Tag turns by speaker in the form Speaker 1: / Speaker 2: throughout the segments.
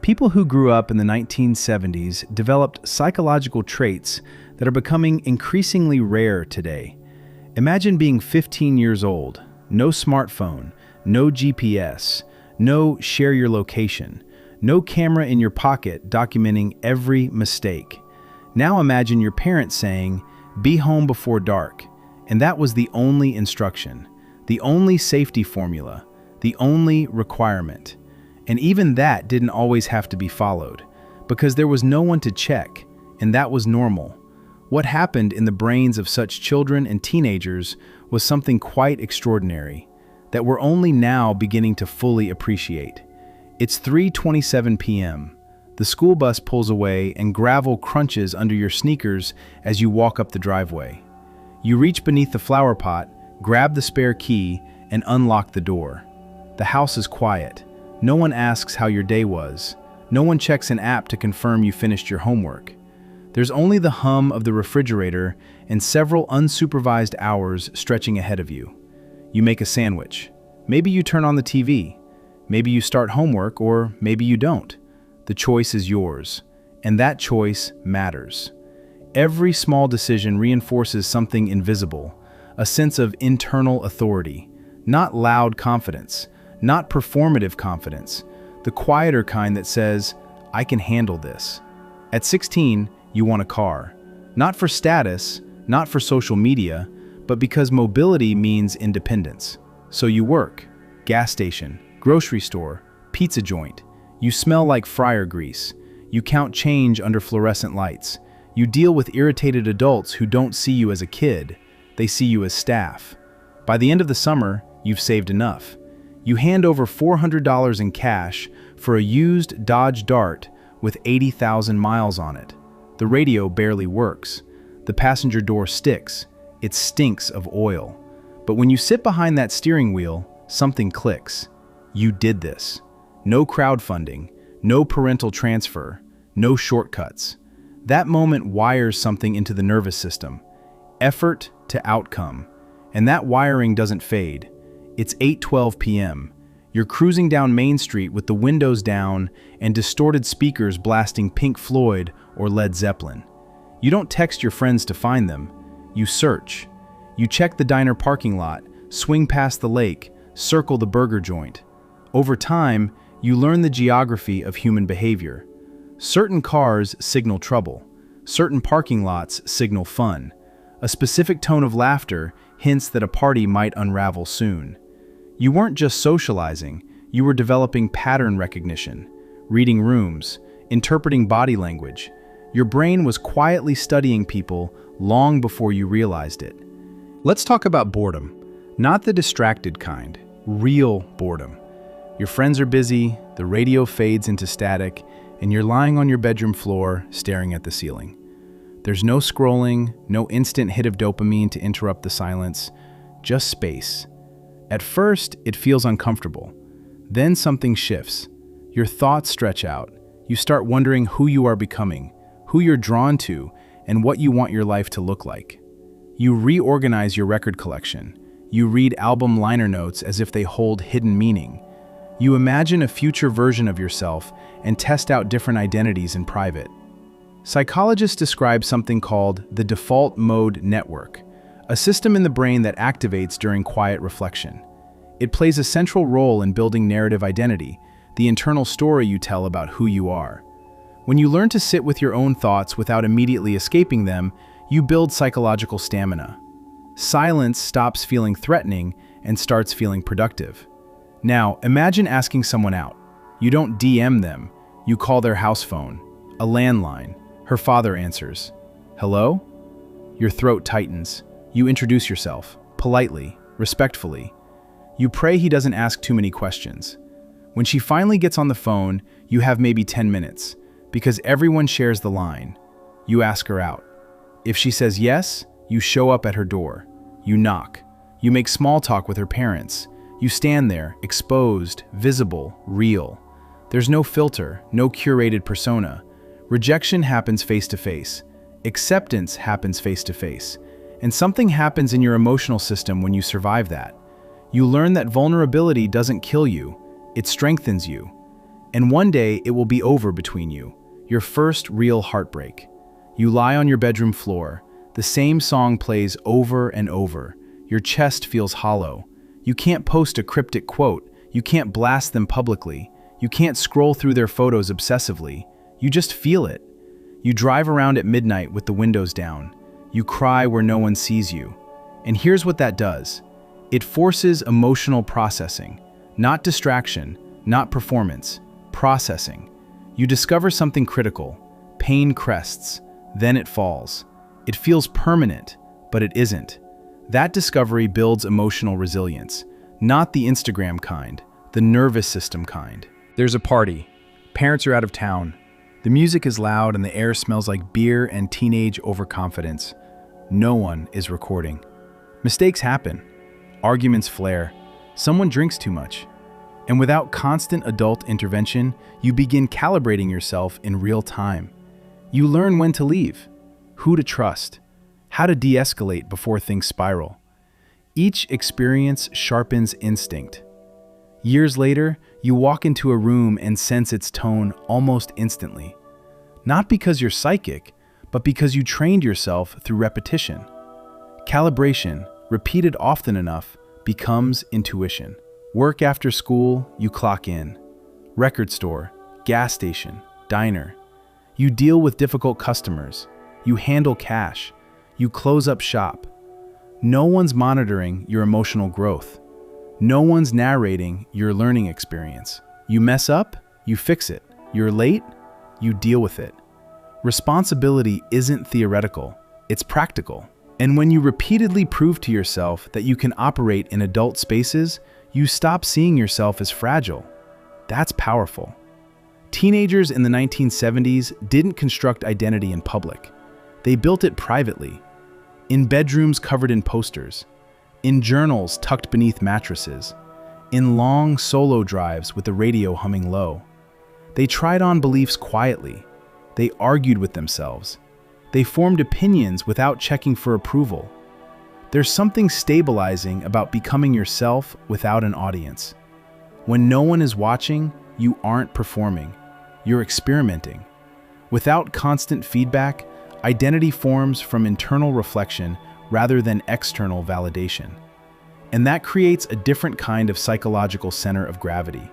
Speaker 1: People who grew up in the 1970s developed psychological traits that are becoming increasingly rare today. Imagine being 15 years old, no smartphone, no GPS, no share your location, no camera in your pocket documenting every mistake. Now imagine your parents saying, "Be home before dark," and that was the only instruction, the only safety formula, the only requirement. And even that didn't always have to be followed, because there was no one to check, and that was normal. What happened in the brains of such children and teenagers was something quite extraordinary, that we're only now beginning to fully appreciate. It's 3:27 p.m. The school bus pulls away and gravel crunches under your sneakers as you walk up the driveway. You reach beneath the flower pot, grab the spare key, and unlock the door. The house is quiet. No one asks how your day was. No one checks an app to confirm you finished your homework. There's only the hum of the refrigerator and several unsupervised hours stretching ahead of you. You make a sandwich. Maybe you turn on the TV. Maybe you start homework, or maybe you don't. The choice is yours, and that choice matters. Every small decision reinforces something invisible, a sense of internal authority, not loud confidence, not performative confidence, the quieter kind that says, "I can handle this." At 16, you want a car, not for status, not for social media, but because mobility means independence. So you work, gas station, grocery store, pizza joint. You smell like fryer grease. You count change under fluorescent lights. You deal with irritated adults who don't see you as a kid, they see you as staff. By the end of the summer, you've saved enough. You hand over $400 in cash for a used Dodge Dart with 80,000 miles on it. The radio barely works. The passenger door sticks. It stinks of oil. But when you sit behind that steering wheel, something clicks. You did this. No crowdfunding, no parental transfer, no shortcuts. That moment wires something into the nervous system. Effort to outcome. And that wiring doesn't fade. It's 8:12 p.m. You're cruising down Main Street with the windows down and distorted speakers blasting Pink Floyd or Led Zeppelin. You don't text your friends to find them. You search. You check the diner parking lot, swing past the lake, circle the burger joint. Over time, you learn the geography of human behavior. Certain cars signal trouble. Certain parking lots signal fun. A specific tone of laughter hints that a party might unravel soon. You weren't just socializing, you were developing pattern recognition, reading rooms, interpreting body language. Your brain was quietly studying people long before you realized it. Let's talk about boredom, not the distracted kind, real boredom. Your friends are busy, the radio fades into static, and you're lying on your bedroom floor staring at the ceiling. There's no scrolling, no instant hit of dopamine to interrupt the silence, just space. At first, it feels uncomfortable. Then something shifts. Your thoughts stretch out. You start wondering who you are becoming, who you're drawn to, and what you want your life to look like. You reorganize your record collection. You read album liner notes as if they hold hidden meaning. You imagine a future version of yourself and test out different identities in private. Psychologists describe something called the default mode network, a system in the brain that activates during quiet reflection. It plays a central role in building narrative identity, the internal story you tell about who you are. When you learn to sit with your own thoughts without immediately escaping them, you build psychological stamina. Silence stops feeling threatening and starts feeling productive. Now, imagine asking someone out. You don't DM them, you call their house phone, a landline. Her father answers. "Hello?" Your throat tightens. You introduce yourself, politely, respectfully. You pray he doesn't ask too many questions. When she finally gets on the phone, you have maybe 10 minutes, because everyone shares the line. You ask her out. If she says yes, you show up at her door. You knock. You make small talk with her parents. You stand there, exposed, visible, real. There's no filter, no curated persona. Rejection happens face to face. Acceptance happens face to face. And something happens in your emotional system when you survive that. You learn that vulnerability doesn't kill you, it strengthens you. And one day it will be over between you, your first real heartbreak. You lie on your bedroom floor, the same song plays over and over, your chest feels hollow. You can't post a cryptic quote, you can't blast them publicly, you can't scroll through their photos obsessively, you just feel it. You drive around at midnight with the windows down, you cry where no one sees you. And here's what that does. It forces emotional processing, not distraction, not performance, processing. You discover something critical, pain crests, then it falls. It feels permanent, but it isn't. That discovery builds emotional resilience, not the Instagram kind, the nervous system kind. There's a party. Parents are out of town. The music is loud and the air smells like beer and teenage overconfidence. No one is recording. Mistakes happen. Arguments flare. Someone drinks too much. And without constant adult intervention, you begin calibrating yourself in real time. You learn when to leave, who to trust, how to de-escalate before things spiral. Each experience sharpens instinct. Years later, you walk into a room and sense its tone almost instantly. Not because you're psychic, but because you trained yourself through repetition. Calibration, repeated often enough, becomes intuition. Work after school, you clock in. Record store, gas station, diner. You deal with difficult customers. You handle cash. You close up shop. No one's monitoring your emotional growth. No one's narrating your learning experience. You mess up, you fix it. You're late, you deal with it. Responsibility isn't theoretical, it's practical. And when you repeatedly prove to yourself that you can operate in adult spaces, you stop seeing yourself as fragile. That's powerful. Teenagers in the 1970s didn't construct identity in public. They built it privately, in bedrooms covered in posters, in journals tucked beneath mattresses, in long solo drives with the radio humming low. They tried on beliefs quietly. They argued with themselves. They formed opinions without checking for approval. There's something stabilizing about becoming yourself without an audience. When no one is watching, you aren't performing. You're experimenting. Without constant feedback, identity forms from internal reflection rather than external validation. And that creates a different kind of psychological center of gravity.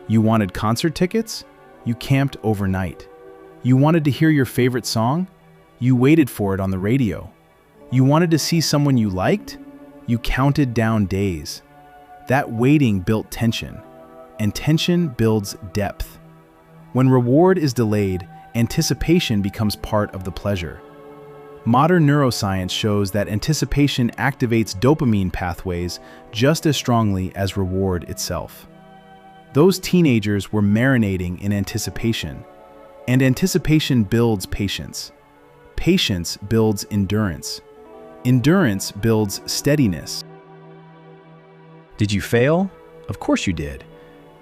Speaker 1: You wanted concert tickets? You camped overnight. You wanted to hear your favorite song? You waited for it on the radio. You wanted to see someone you liked? You counted down days. That waiting built tension, and tension builds depth. When reward is delayed, anticipation becomes part of the pleasure. Modern neuroscience shows that anticipation activates dopamine pathways just as strongly as reward itself. Those teenagers were marinating in anticipation, and anticipation builds patience. Patience builds endurance. Endurance builds steadiness. Did you fail? Of course you did.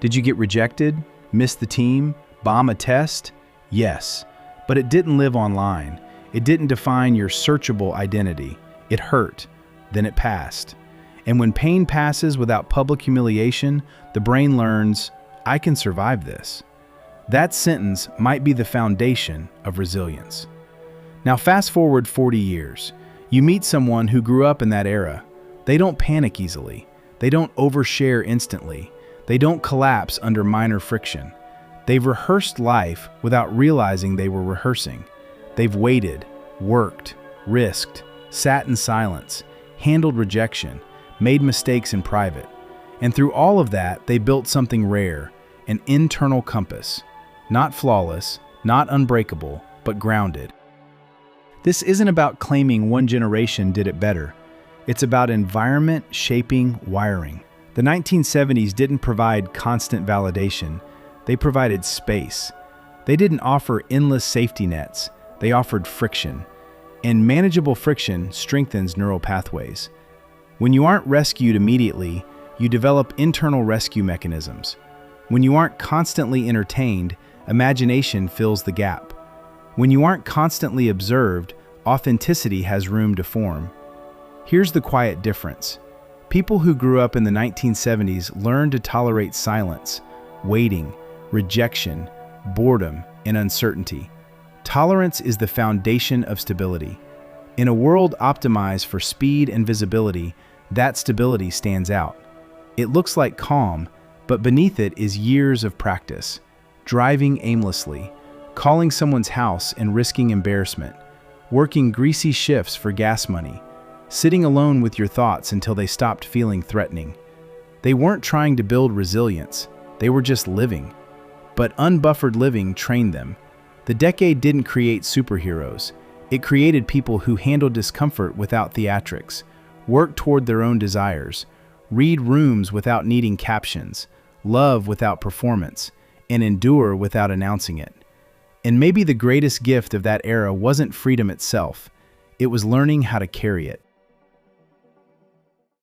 Speaker 1: Did you get rejected, miss the team, bomb a test? Yes, but it didn't live online. It didn't define your searchable identity. It hurt, then it passed. And when pain passes without public humiliation, the brain learns, I can survive this. That sentence might be the foundation of resilience. Now fast forward 40 years. You meet someone who grew up in that era. They don't panic easily. They don't overshare instantly. They don't collapse under minor friction. They've rehearsed life without realizing they were rehearsing. They've waited, worked, risked, sat in silence, handled rejection, made mistakes in private. And through all of that, they built something rare, an internal compass. Not flawless, not unbreakable, but grounded. This isn't about claiming one generation did it better. It's about environment shaping wiring. The 1970s didn't provide constant validation. They provided space. They didn't offer endless safety nets. They offered friction. And manageable friction strengthens neural pathways. When you aren't rescued immediately, you develop internal rescue mechanisms. When you aren't constantly entertained, imagination fills the gap. When you aren't constantly observed, authenticity has room to form. Here's the quiet difference. People who grew up in the 1970s learned to tolerate silence, waiting, rejection, boredom, and uncertainty. Tolerance is the foundation of stability. In a world optimized for speed and visibility, that stability stands out. It looks like calm, but beneath it is years of practice. Driving aimlessly, calling someone's house and risking embarrassment, working greasy shifts for gas money, sitting alone with your thoughts until they stopped feeling threatening. They weren't trying to build resilience, they were just living. But unbuffered living trained them. The decade didn't create superheroes. It created people who handled discomfort without theatrics, worked toward their own desires, read rooms without needing captions, love without performance, and endure without announcing it. And maybe the greatest gift of that era wasn't freedom itself, it was learning how to carry it.